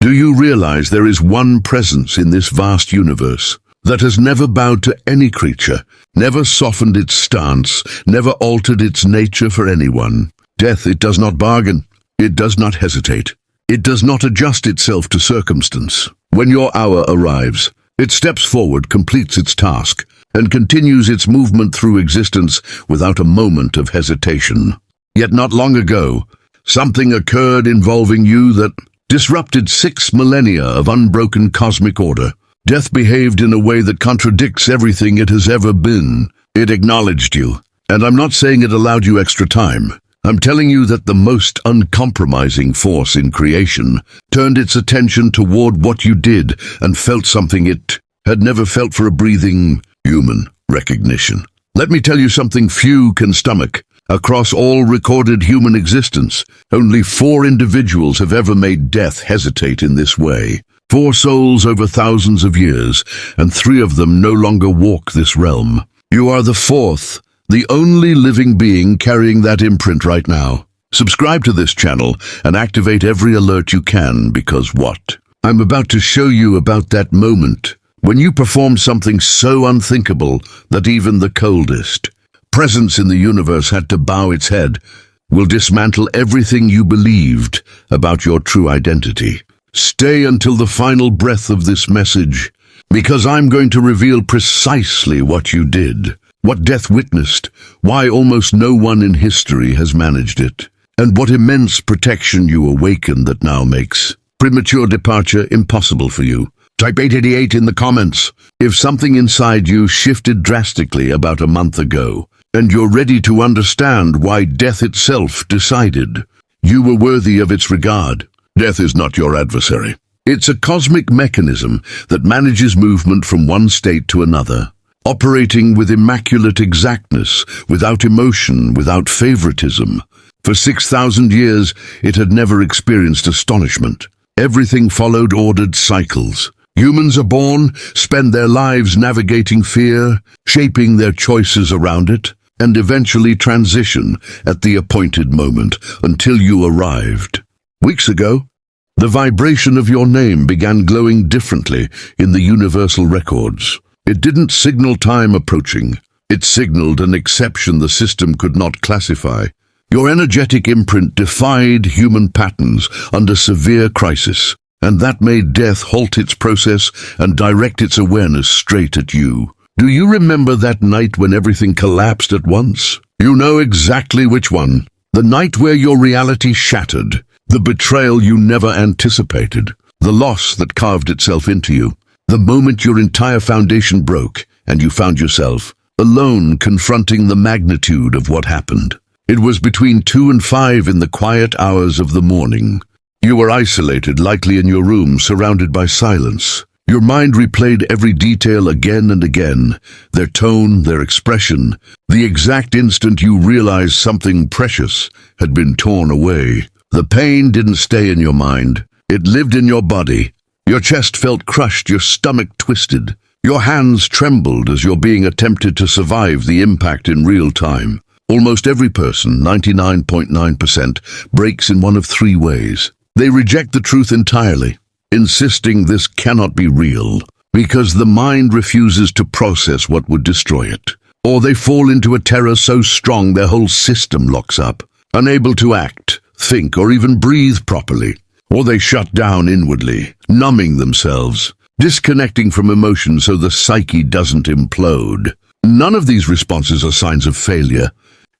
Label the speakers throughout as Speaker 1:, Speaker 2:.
Speaker 1: Do you realize there is one presence in this vast universe that has never bowed to any creature, never softened its stance, never altered its nature for anyone? Death, it does not bargain. It does not hesitate. It does not adjust itself to circumstance. When your hour arrives, it steps forward, completes its task, and continues its movement through existence without a moment of hesitation. Yet not long ago, something occurred involving you that disrupted 6 millennia of unbroken cosmic order. Death behaved in a way that contradicts everything it has ever been. It acknowledged you, and I'm not saying it allowed you extra time. I'm telling you that the most uncompromising force in creation turned its attention toward what you did and felt something it had never felt for a breathing human: recognition. Let me tell you something few can stomach. Across all recorded human existence, only 4 individuals have ever made death hesitate in this way. 4 souls over thousands of years, and 3 of them no longer walk this realm. You are the 4th, the only living being carrying that imprint right now. Subscribe to this channel and activate every alert you can, because what I'm about to show you about that moment when you performed something so unthinkable that even the coldest presence in the universe had to bow its head will dismantle everything you believed about your true identity. Stay until the final breath of this message, because I'm going to reveal precisely what you did, what death witnessed, why almost no one in history has managed it, and what immense protection you awaken that now makes premature departure impossible for you. Type 888 in the comments if something inside you shifted drastically about a month ago, and you're ready to understand why death itself decided you were worthy of its regard. Death is not your adversary. It's a cosmic mechanism that manages movement from one state to another, operating with immaculate exactness, without emotion, without favoritism. For 6,000 years, it had never experienced astonishment. Everything followed ordered cycles. Humans are born, spend their lives navigating fear, shaping their choices around it, and eventually transition at the appointed moment until you arrived. Weeks ago, the vibration of your name began glowing differently in the universal records. It didn't signal time approaching. It signaled an exception the system could not classify. Your energetic imprint defied human patterns under severe crisis, and that made death halt its process and direct its awareness straight at you. Do you remember that night when everything collapsed at once? You know exactly which one. The night where your reality shattered, the betrayal you never anticipated, the loss that carved itself into you, the moment your entire foundation broke and you found yourself alone confronting the magnitude of what happened. It was between 2 and 5 in the quiet hours of the morning. You were isolated, likely in your room, surrounded by silence. Your mind replayed every detail again and again, their tone, their expression, the exact instant you realized something precious had been torn away. The pain didn't stay in your mind. It lived in your body. Your chest felt crushed, your stomach twisted. Your hands trembled as your being attempted to survive the impact in real time. Almost every person, 99.9%, breaks in one of 3 ways. They reject the truth entirely, insisting this cannot be real, because the mind refuses to process what would destroy it. Or they fall into a terror so strong their whole system locks up, unable to act, think, or even breathe properly. Or they shut down inwardly, numbing themselves, disconnecting from emotion so the psyche doesn't implode. None of these responses are signs of failure.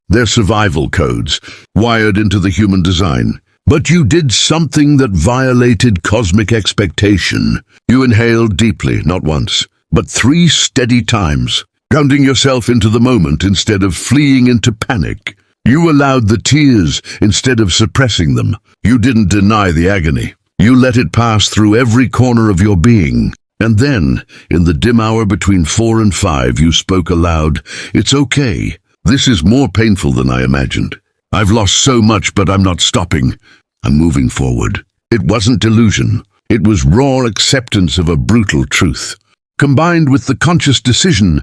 Speaker 1: They're survival codes, wired into the human design. But you did something that violated cosmic expectation. You inhaled deeply, not once, but 3 steady times, grounding yourself into the moment instead of fleeing into panic. You allowed the tears instead of suppressing them. You didn't deny the agony. You let it pass through every corner of your being. And then, in the dim hour between 4 and 5, you spoke aloud, "It's okay. This is more painful than I imagined. I've lost so much, but I'm not stopping. I'm moving forward." It wasn't delusion. It was raw acceptance of a brutal truth, combined with the conscious decision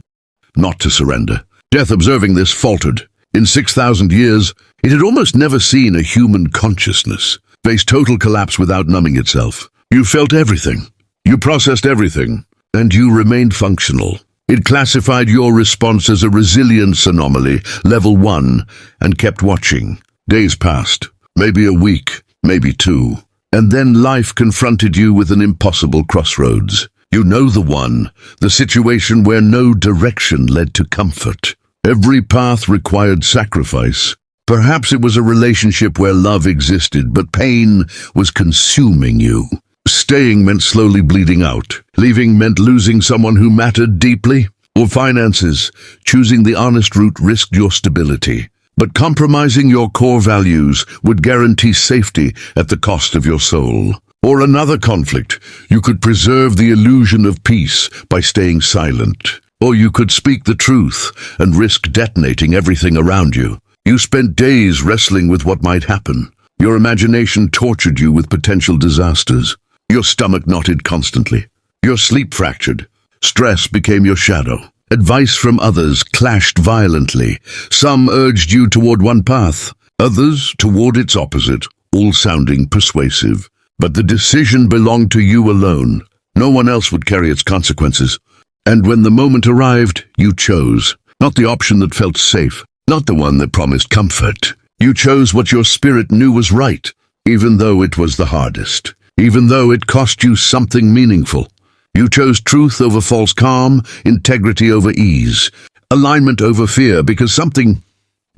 Speaker 1: not to surrender. Death, observing this, faltered. In 6,000 years, it had almost never seen a human consciousness face total collapse without numbing itself. You felt everything. You processed everything. And you remained functional. It classified your response as a resilience anomaly, level 1, and kept watching. Days passed. Maybe a week, maybe 2. And then life confronted you with an impossible crossroads. You know the one, the situation where no direction led to comfort. Every path required sacrifice. Perhaps it was a relationship where love existed, but pain was consuming you. Staying meant slowly bleeding out. Leaving meant losing someone who mattered deeply. Or finances. Choosing the honest route risked your stability. But compromising your core values would guarantee safety at the cost of your soul. Or another conflict. You could preserve the illusion of peace by staying silent. Or you could speak the truth and risk detonating everything around you. You spent days wrestling with what might happen. Your imagination tortured you with potential disasters. Your stomach knotted constantly. Your sleep fractured. Stress became your shadow. Advice from others clashed violently. Some urged you toward one path, others toward its opposite, all sounding persuasive. But the decision belonged to you alone. No one else would carry its consequences. And when the moment arrived, you chose. Not the option that felt safe, not the one that promised comfort. You chose what your spirit knew was right, even though it was the hardest. Even though it cost you something meaningful. You chose truth over false calm, integrity over ease, alignment over fear, because something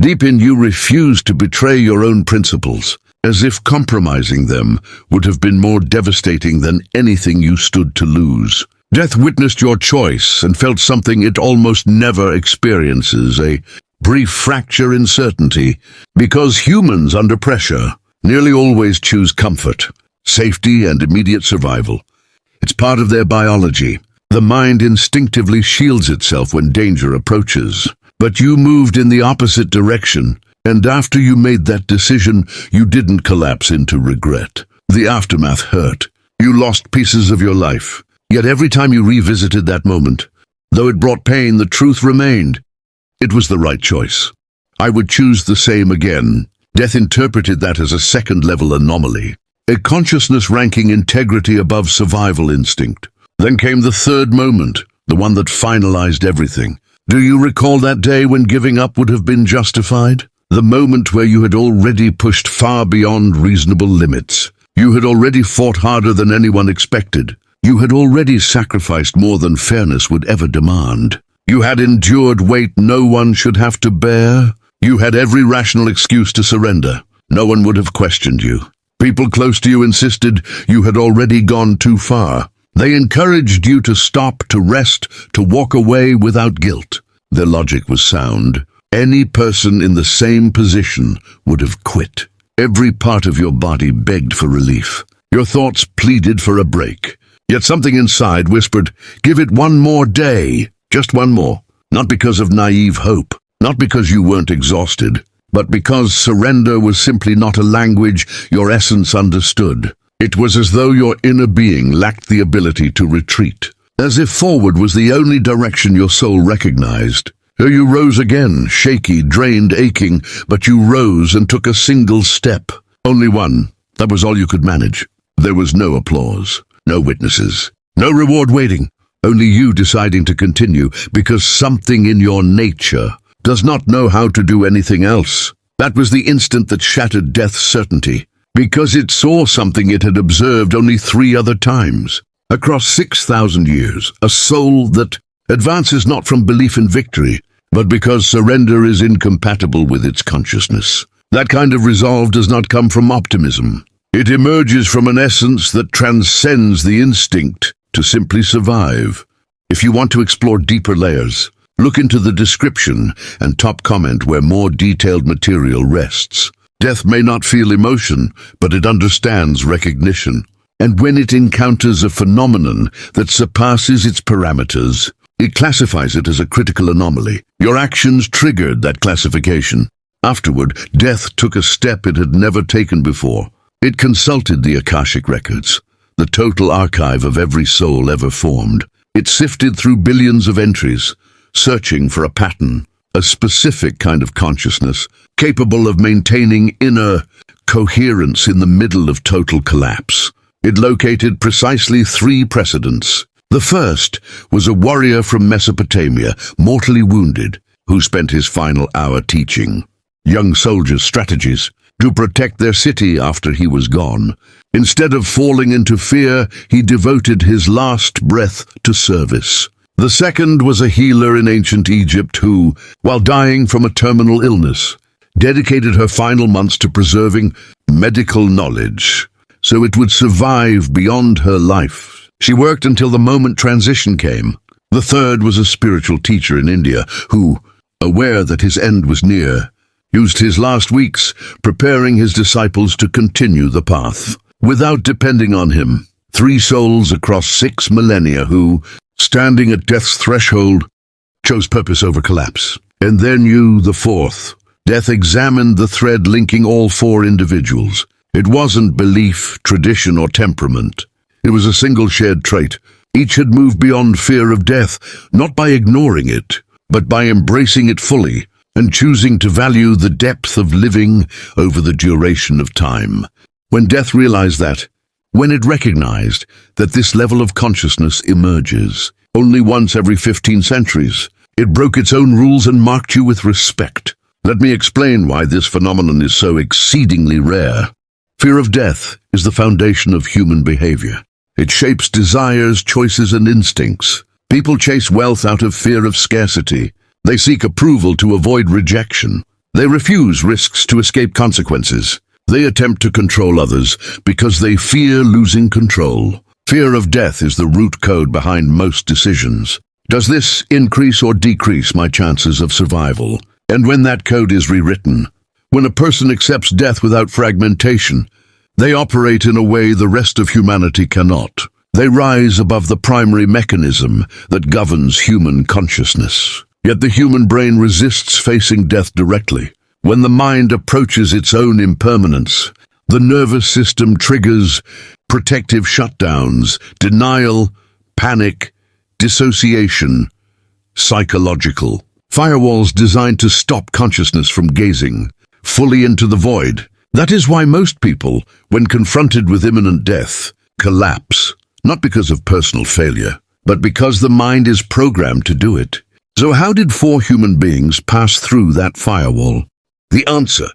Speaker 1: deep in you refused to betray your own principles, as if compromising them would have been more devastating than anything you stood to lose. Death witnessed your choice and felt something it almost never experiences, a brief fracture in certainty, because humans under pressure nearly always choose comfort, safety, and immediate survival. It's part of their biology. The mind instinctively shields itself when danger approaches. But you moved in the opposite direction, and after you made that decision, you didn't collapse into regret. The aftermath hurt. You lost pieces of your life. Yet every time you revisited that moment, though it brought pain, the truth remained. It was the right choice. I would choose the same again. Death interpreted that as a second-level anomaly. A consciousness ranking integrity above survival instinct. Then came the third moment, the one that finalized everything. Do you recall that day when giving up would have been justified? The moment where you had already pushed far beyond reasonable limits. You had already fought harder than anyone expected. You had already sacrificed more than fairness would ever demand. You had endured weight no one should have to bear. You had every rational excuse to surrender. No one would have questioned you. People close to you insisted you had already gone too far. They encouraged you to stop, to rest, to walk away without guilt. Their logic was sound. Any person in the same position would have quit. Every part of your body begged for relief. Your thoughts pleaded for a break. Yet something inside whispered, give it one more day, just one more. Not because of naive hope, not because you weren't exhausted, but because surrender was simply not a language your essence understood. It was as though your inner being lacked the ability to retreat, as if forward was the only direction your soul recognized. So you rose again, shaky, drained, aching, but you rose and took a single step. Only one. That was all you could manage. There was no applause, no witnesses, no reward waiting, only you deciding to continue because something in your nature does not know how to do anything else. That was the instant that shattered death's certainty, because it saw something it had observed only 3 other times. Across 6,000 years, a soul that advances not from belief in victory, but because surrender is incompatible with its consciousness. That kind of resolve does not come from optimism. It emerges from an essence that transcends the instinct to simply survive. If you want to explore deeper layers, look into the description and top comment where more detailed material rests. Death may not feel emotion, but it understands recognition. And when it encounters a phenomenon that surpasses its parameters, it classifies it as a critical anomaly. Your actions triggered that classification. Afterward, death took a step it had never taken before. It consulted the Akashic records, the total archive of every soul ever formed. It sifted through billions of entries, searching for a pattern, a specific kind of consciousness, capable of maintaining inner coherence in the middle of total collapse. It located precisely 3 precedents. The first was a warrior from Mesopotamia, mortally wounded, who spent his final hour teaching young soldiers strategies to protect their city after he was gone. Instead of falling into fear, he devoted his last breath to service. The second was a healer in ancient Egypt who, while dying from a terminal illness, dedicated her final months to preserving medical knowledge so it would survive beyond her life. She worked until the moment transition came. The third was a spiritual teacher in India who, aware that his end was near, used his last weeks preparing his disciples to continue the path. Without depending on him, 3 souls across 6 millennia who, standing at death's threshold, chose purpose over collapse. And then you, the fourth. Death examined the thread linking all 4 individuals. It wasn't belief, tradition, or temperament. It was a single shared trait. Each had moved beyond fear of death, not by ignoring it, but by embracing it fully and choosing to value the depth of living over the duration of time. When death realized that, when it recognized that this level of consciousness emerges only once every 15 centuries, it broke its own rules and marked you with respect. Let me explain why this phenomenon is so exceedingly rare. Fear of death is the foundation of human behavior. It shapes desires, choices, and instincts. People chase wealth out of fear of scarcity. They seek approval to avoid rejection. They refuse risks to escape consequences. They attempt to control others because they fear losing control. Fear of death is the root code behind most decisions. Does this increase or decrease my chances of survival? And when that code is rewritten, when a person accepts death without fragmentation, they operate in a way the rest of humanity cannot. They rise above the primary mechanism that governs human consciousness. Yet the human brain resists facing death directly. When the mind approaches its own impermanence, the nervous system triggers protective shutdowns, denial, panic, dissociation, psychological firewalls designed to stop consciousness from gazing fully into the void. That is why most people, when confronted with imminent death, collapse, not because of personal failure, but because the mind is programmed to do it. So how did 4 human beings pass through that firewall? The answer: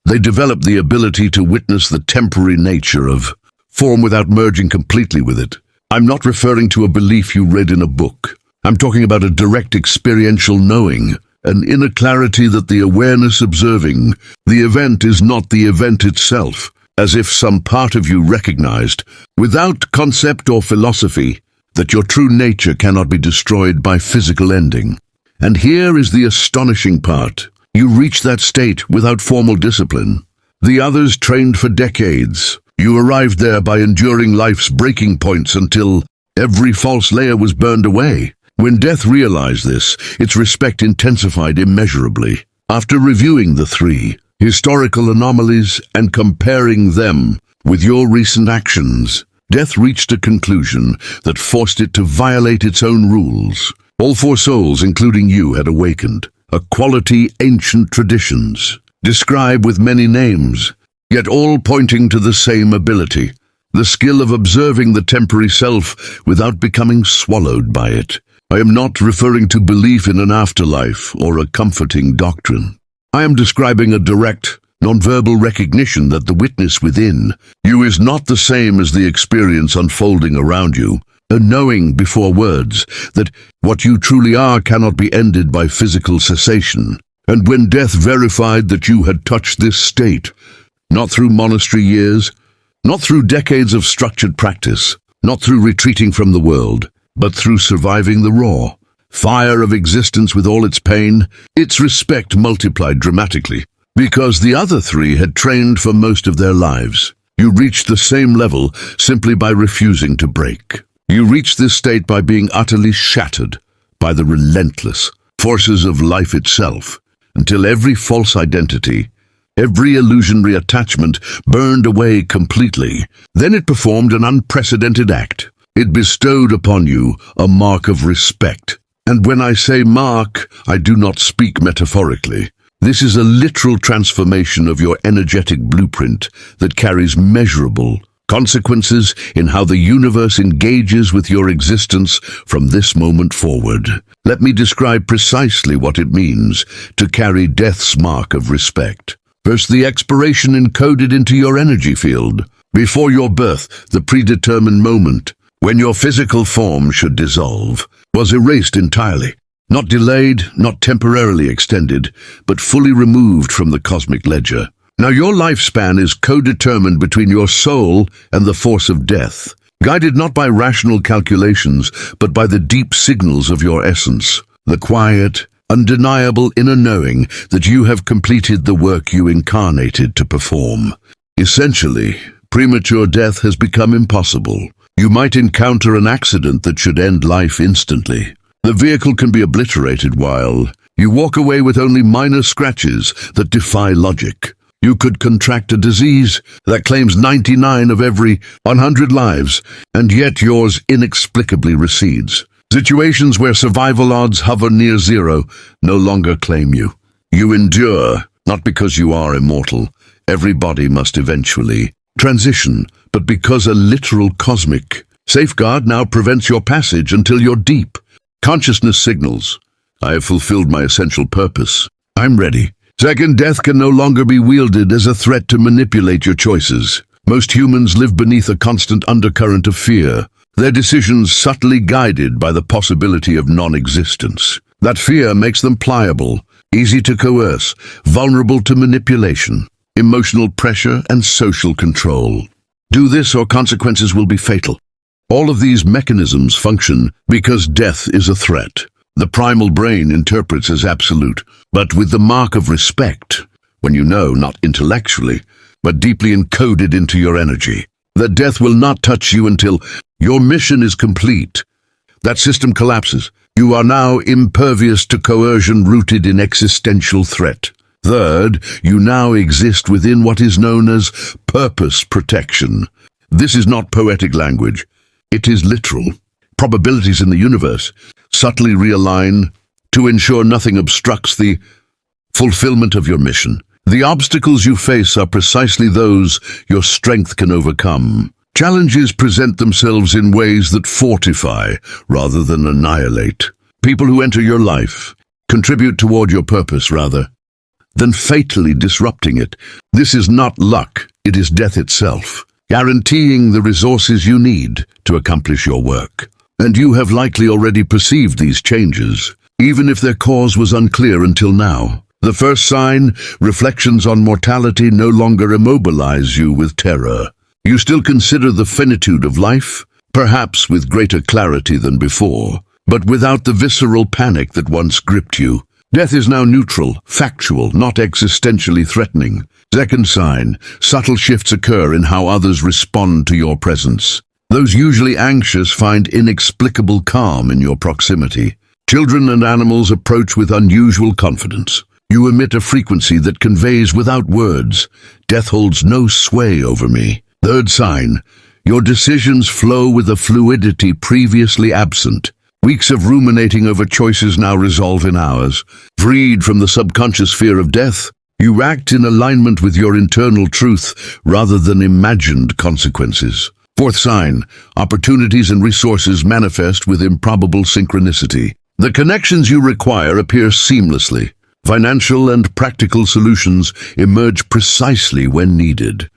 Speaker 1: they developed the ability to witness the temporary nature of form without merging completely with it. I'm not referring to a belief you read in a book. I'm talking about a direct experiential knowing, an inner clarity that the awareness observing the event is not the event itself, as if some part of you recognized, without concept or philosophy, that your true nature cannot be destroyed by physical ending. And here is the astonishing part. You reach that state without formal discipline. The others trained for decades. You arrived there by enduring life's breaking points until every false layer was burned away. When death realized this, its respect intensified immeasurably. After reviewing the 3 historical anomalies and comparing them with your recent actions, death reached a conclusion that forced it to violate its own rules. All 4 souls, including you, had awakened a quality ancient traditions, described with many names, yet all pointing to the same ability, the skill of observing the temporary self without becoming swallowed by it. I am not referring to belief in an afterlife or a comforting doctrine. I am describing a direct, nonverbal recognition that the witness within you is not the same as the experience unfolding around you, a knowing before words that what you truly are cannot be ended by physical cessation. And when death verified that you had touched this state, not through monastery years, not through decades of structured practice, not through retreating from the world, but through surviving the raw fire of existence with all its pain, its respect multiplied dramatically. Because the other 3 had trained for most of their lives, you reached the same level simply by refusing to break. You reached this state by being utterly shattered by the relentless forces of life itself, until every false identity, every illusionary attachment burned away completely. Then it performed an unprecedented act. It bestowed upon you a mark of respect. And when I say mark, I do not speak metaphorically. This is a literal transformation of your energetic blueprint that carries measurable, consequences in how the universe engages with your existence from this moment forward. Let me describe precisely what it means to carry death's mark of respect. First, the expiration encoded into your energy field. Before your birth, the predetermined moment, when your physical form should dissolve, was erased entirely. Not delayed, not temporarily extended, but fully removed from the cosmic ledger. Now your lifespan is co-determined between your soul and the force of death, guided not by rational calculations, but by the deep signals of your essence, the quiet, undeniable inner knowing that you have completed the work you incarnated to perform. Essentially, premature death has become impossible. You might encounter an accident that should end life instantly. The vehicle can be obliterated while you walk away with only minor scratches that defy logic. You could contract a disease that claims 99 of every 100 lives, and yet yours inexplicably recedes. Situations where survival odds hover near zero no longer claim you. You endure, not because you are immortal. Every body must eventually transition, but because a literal cosmic safeguard now prevents your passage until you're deep. Consciousness signals, I have fulfilled my essential purpose. I'm ready. Second, death can no longer be wielded as a threat to manipulate your choices. Most humans live beneath a constant undercurrent of fear, their decisions subtly guided by the possibility of non-existence. That fear makes them pliable, easy to coerce, vulnerable to manipulation, emotional pressure, and social control. Do this or consequences will be fatal. All of these mechanisms function because death is a threat. The primal brain interprets as absolute, but with the mark of respect, when you know, not intellectually, but deeply encoded into your energy, that death will not touch you until your mission is complete. That system collapses. You are now impervious to coercion rooted in existential threat. Third, you now exist within what is known as purpose protection. This is not poetic language. It is literal. Probabilities in the universe subtly realign to ensure nothing obstructs the fulfillment of your mission. The obstacles you face are precisely those your strength can overcome. Challenges present themselves in ways that fortify rather than annihilate. People who enter your life contribute toward your purpose rather than fatally disrupting it. This is not luck, it is death itself, guaranteeing the resources you need to accomplish your work. And you have likely already perceived these changes, even if their cause was unclear until now. The first sign, reflections on mortality no longer immobilize you with terror. You still consider the finitude of life, perhaps with greater clarity than before, but without the visceral panic that once gripped you. Death is now neutral, factual, not existentially threatening. Second sign, subtle shifts occur in how others respond to your presence. Those usually anxious find inexplicable calm in your proximity. Children and animals approach with unusual confidence. You emit a frequency that conveys without words, death holds no sway over me. Third sign, your decisions flow with a fluidity previously absent. Weeks of ruminating over choices now resolve in hours. Freed from the subconscious fear of death, you act in alignment with your internal truth rather than imagined consequences. Fourth sign, opportunities and resources manifest with improbable synchronicity. The connections you require appear seamlessly. Financial and practical solutions emerge precisely when needed.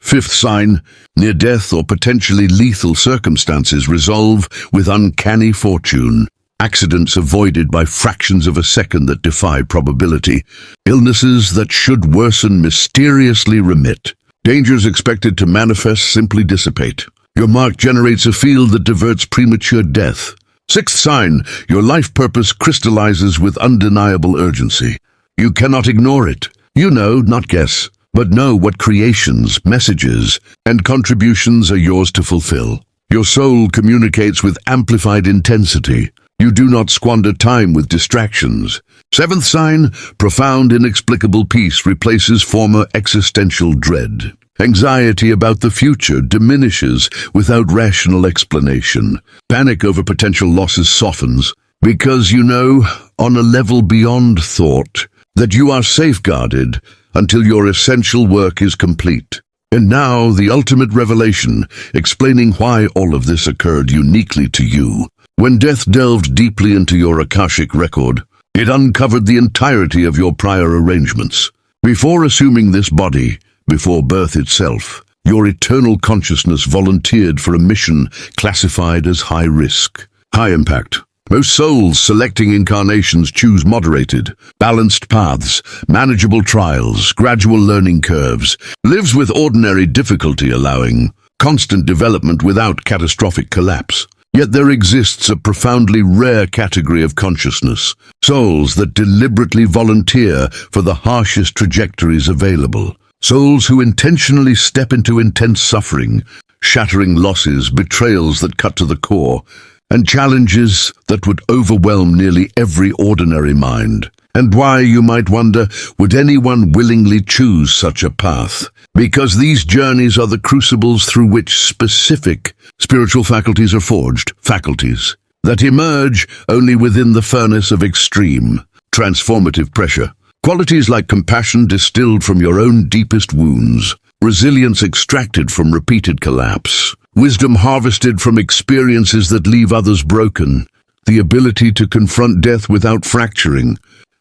Speaker 1: Fifth sign, near-death or potentially lethal circumstances resolve with uncanny fortune. Accidents avoided by fractions of a second that defy probability. Illnesses that should worsen mysteriously remit. Dangers expected to manifest simply dissipate. Your mark generates a field that diverts premature death. Sixth sign, your life purpose crystallizes with undeniable urgency. You cannot ignore it. You know, not guess, but know what creations, messages, and contributions are yours to fulfill. Your soul communicates with amplified intensity. You do not squander time with distractions. Seventh sign, profound inexplicable peace replaces former existential dread. Anxiety about the future diminishes without rational explanation. Panic over potential losses softens, because you know, on a level beyond thought, that you are safeguarded until your essential work is complete. And now, the ultimate revelation, explaining why all of this occurred uniquely to you. When death delved deeply into your Akashic record, it uncovered the entirety of your prior arrangements. Before assuming this body, before birth itself, your eternal consciousness volunteered for a mission classified as high risk, high impact. Most souls selecting incarnations choose moderated, balanced paths, manageable trials, gradual learning curves, lives with ordinary difficulty allowing constant development without catastrophic collapse. Yet there exists a profoundly rare category of consciousness, souls that deliberately volunteer for the harshest trajectories available. Souls who intentionally step into intense suffering, shattering losses, betrayals that cut to the core, and challenges that would overwhelm nearly every ordinary mind. And why, you might wonder, would anyone willingly choose such a path? Because these journeys are the crucibles through which specific spiritual faculties are forged, faculties that emerge only within the furnace of extreme, transformative pressure. Qualities like compassion distilled from your own deepest wounds, resilience extracted from repeated collapse, wisdom harvested from experiences that leave others broken, the ability to confront death without fracturing.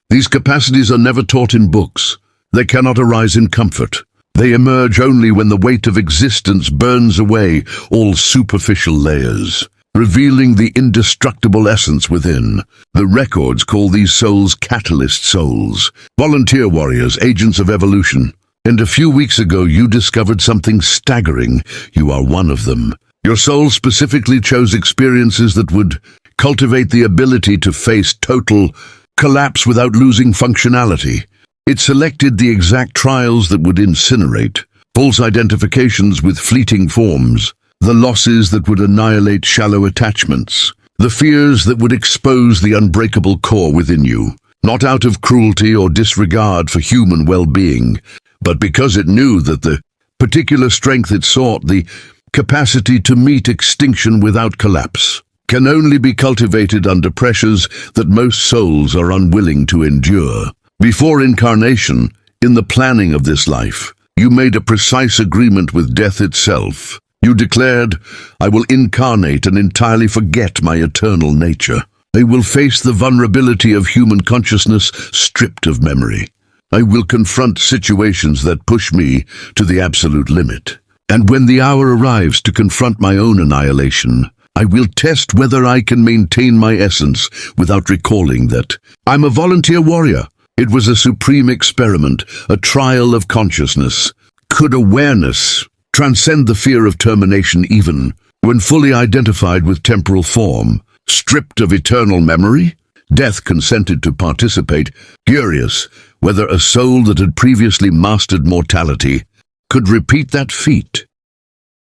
Speaker 1: These capacities are never taught in books. They cannot arise in comfort. They emerge only when the weight of existence burns away all superficial layers, revealing the indestructible essence within. The records call these souls catalyst souls, volunteer warriors, agents of evolution. And a few weeks ago you discovered something staggering. You are one of them. Your soul specifically chose experiences that would cultivate the ability to face total collapse without losing functionality. It selected the exact trials that would incinerate, false identifications with fleeting forms, the losses that would annihilate shallow attachments, the fears that would expose the unbreakable core within you, not out of cruelty or disregard for human well-being, but because it knew that the particular strength it sought, the capacity to meet extinction without collapse, can only be cultivated under pressures that most souls are unwilling to endure. Before incarnation, in the planning of this life, you made a precise agreement with death itself. You declared, "I will incarnate and entirely forget my eternal nature. I will face the vulnerability of human consciousness stripped of memory. I will confront situations that push me to the absolute limit. And when the hour arrives to confront my own annihilation, I will test whether I can maintain my essence without recalling that I'm a volunteer warrior." It was a supreme experiment, a trial of consciousness. Could awareness transcend the fear of termination even when fully identified with temporal form, stripped of eternal memory? Death consented to participate, curious whether a soul that had previously mastered mortality could repeat that feat.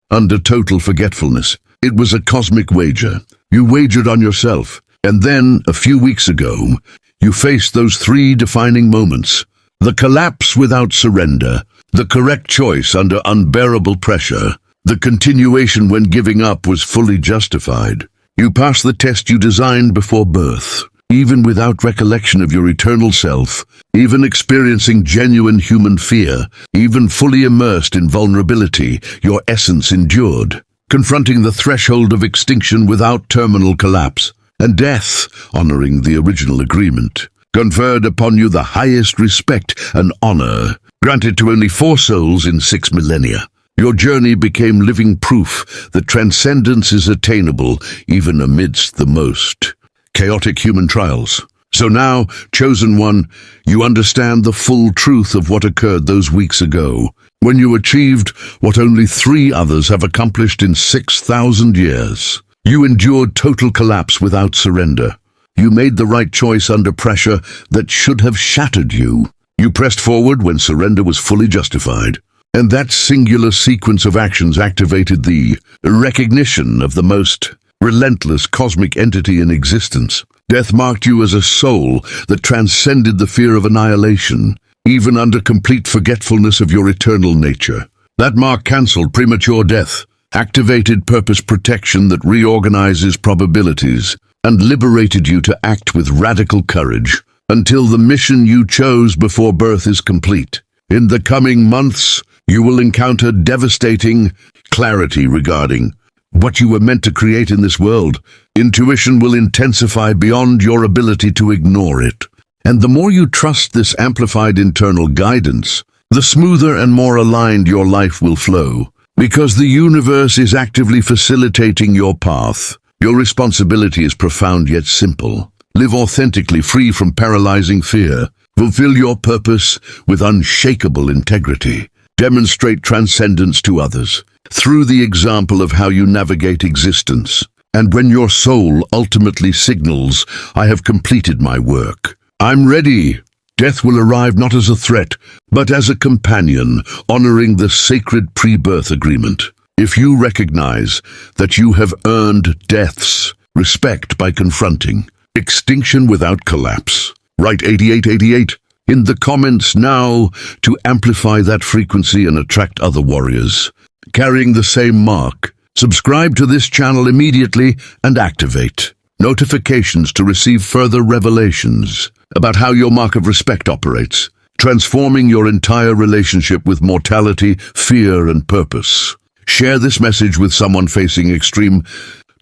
Speaker 1: Under total forgetfulness, it was a cosmic wager. You wagered on yourself, and then, a few weeks ago, you faced those three defining moments: the collapse without surrender, the correct choice under unbearable pressure, the continuation when giving up was fully justified. You passed the test you designed before birth, even without recollection of your eternal self, even experiencing genuine human fear, even fully immersed in vulnerability, your essence endured, confronting the threshold of extinction without terminal collapse. And death, honoring the original agreement, conferred upon you the highest respect and honor, granted to only 4 souls in 6 millennia. Your journey became living proof that transcendence is attainable even amidst the most chaotic human trials. So now, chosen one, you understand the full truth of what occurred those weeks ago, when you achieved what only 3 others have accomplished in 6,000 years. You endured total collapse without surrender. You made the right choice under pressure that should have shattered you. You pressed forward when surrender was fully justified. And that singular sequence of actions activated the recognition of the most relentless cosmic entity in existence. Death marked you as a soul that transcended the fear of annihilation, even under complete forgetfulness of your eternal nature. That mark cancelled premature death, activated purpose protection that reorganizes probabilities, and liberated you to act with radical courage until the mission you chose before birth is complete. In the coming months, You will encounter devastating clarity regarding what you were meant to create in this world. Intuition will intensify beyond your ability to ignore it. And the more you trust this amplified internal guidance, the smoother and more aligned your life will flow. Because the universe is actively facilitating your path. Your responsibility is profound yet simple. Live authentically, free from paralyzing fear. Fulfill your purpose with unshakable integrity. Demonstrate transcendence to others through the example of how you navigate existence. And when your soul ultimately signals, "I have completed my work. I'm ready," death will arrive not as a threat, but as a companion, honoring the sacred pre-birth agreement. If you recognize that you have earned death's respect by confronting extinction without collapse, write 8888 in the comments now to amplify that frequency and attract other warriors carrying the same mark. Subscribe to this channel immediately and activate notifications to receive further revelations about how your mark of respect operates, transforming your entire relationship with mortality, fear, and purpose. Share this message with someone facing extreme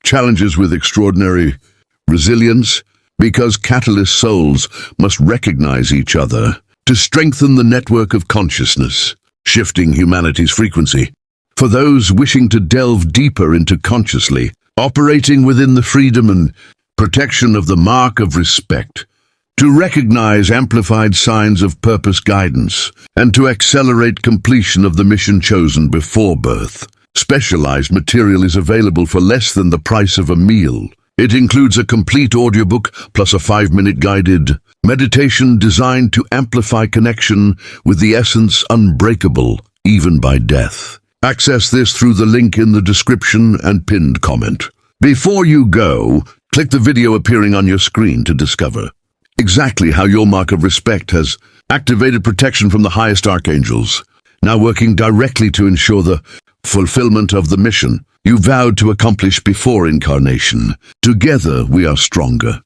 Speaker 1: challenges with extraordinary resilience, because catalyst souls must recognize each other to strengthen the network of consciousness, shifting humanity's frequency. For those wishing to delve deeper into consciously operating within the freedom and protection of the mark of respect, to recognize amplified signs of purpose guidance, and to accelerate completion of the mission chosen before birth. Specialized material is available for less than the price of a meal. It includes a complete audiobook plus a 5-minute guided meditation designed to amplify connection with the essence unbreakable even by death. Access this through the link in the description and pinned comment. Before you go, click the video appearing on your screen to discover exactly how your mark of respect has activated protection from the highest archangels, now working directly to ensure the fulfillment of the mission you vowed to accomplish before incarnation. Together we are stronger.